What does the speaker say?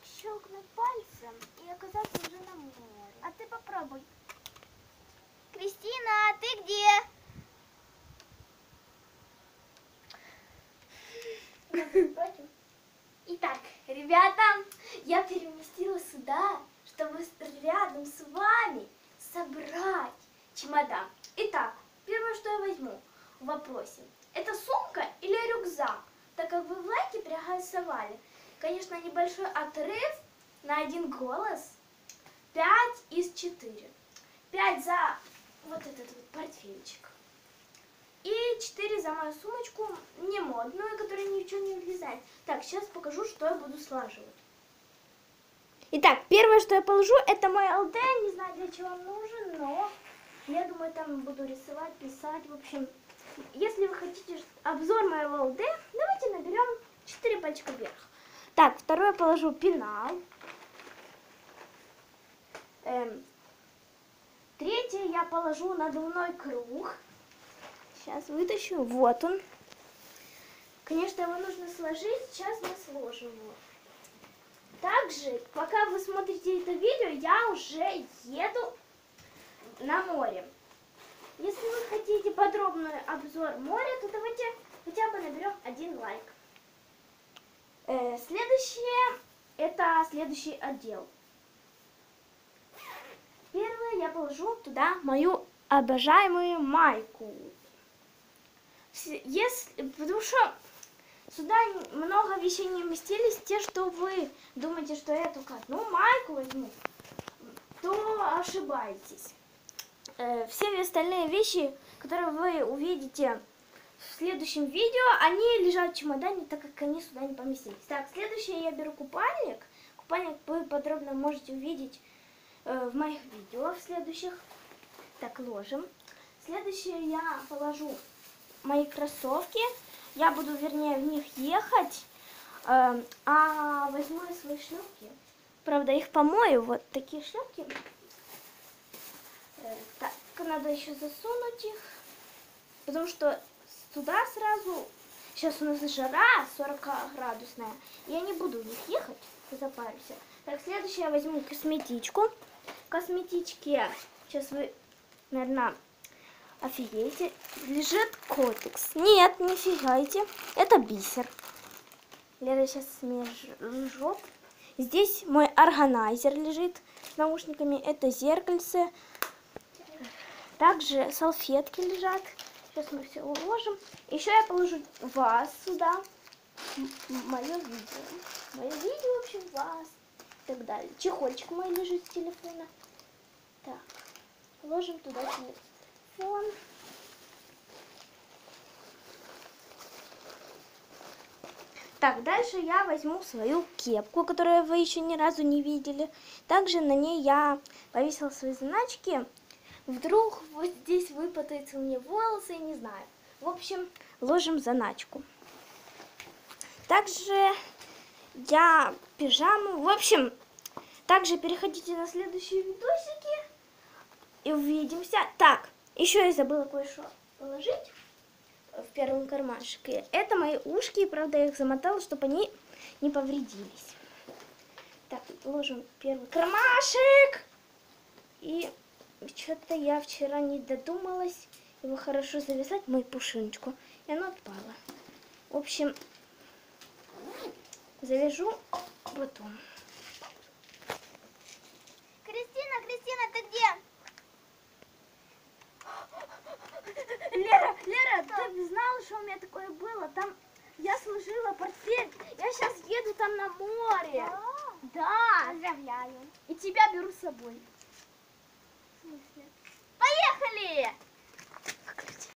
щелкнуть пальцем и оказаться уже на море. А ты попробуй. Кристина, ты где? Итак, ребята, я переместилась сюда, чтобы рядом с вами собрать чемодан. Итак, первое, что я возьму в вопросе, это сумка или рюкзак? Так как вы в лайке проголосовали, конечно, небольшой отрыв на один голос. 5 из 4. 5 за вот этот вот портфельчик. И 4 за мою сумочку, не модную, которая ничего не влезает. Так, сейчас покажу, что я буду слаживать. Итак, первое, что я положу, это мой ЛД. Не знаю, для чего он нужен, но я думаю, там буду рисовать, писать. В общем, если вы хотите обзор моего ЛД, давайте наберем 4 пальчика вверх. Так, второе положу пенал. Третье я положу надувной круг. Сейчас вытащу. Вот он. Конечно, его нужно сложить. Сейчас мы сложим его. Также, пока вы смотрите это видео, я уже еду на море. Если вы хотите подробный обзор моря, то давайте хотя бы наберем 1 лайк. Следующее, это следующий отдел. Первое, я положу туда мою обожаемую майку. Потому что сюда много вещей не вместились. Те, что вы думаете, что я только одну майку возьму, то ошибаетесь. Все остальные вещи, которые вы увидите в следующем видео, они лежат в чемодане, так как они сюда не поместились. Так, следующее я беру купальник. Купальник вы подробно можете увидеть в моих видео в следующих. Так, ложим. Следующее я положу мои кроссовки. Я буду, вернее, в них ехать, а возьму свои шлепки. Правда, их помою. Вот такие шлепки. Так, надо еще засунуть их, потому что туда сразу, сейчас у нас жара 40-градусная, я не буду в них ехать, запарюсь. Так, следующее я возьму косметичку. В косметичке, сейчас вы, наверное, офигеете, лежит котекс. Нет, не фигайте, это бисер. Лера сейчас смежет. Здесь мой органайзер лежит с наушниками, это зеркальце. Также салфетки лежат. Сейчас мы все уложим. Еще я положу вас сюда. Мое видео. Мое видео, в общем, вас. И так далее. Чехольчик мой лежит с телефона. Так. Ложим туда телефон. Так, дальше я возьму свою кепку, которую вы еще ни разу не видели. Также на ней я повесила свои заначки. Вдруг вот здесь выпадаются мне волосы, не знаю. В общем, ложим заначку. Также я пижаму. В общем, также переходите на следующие видосики. И увидимся. Так, еще я забыла кое-что положить в первом кармашке. Это мои ушки. Правда, я их замотала, чтобы они не повредились. Так, ложим первый кармашек. И что-то я вчера не додумалась его хорошо завязать, мою пушиночку, и она отпала. В общем, завяжу потом. Кристина, ты где? Лера, ты знала, что у меня такое было? Там я сложила портфель, я сейчас еду там на море. Да. Поздравляю. И тебя беру с собой. В смысле? Поехали!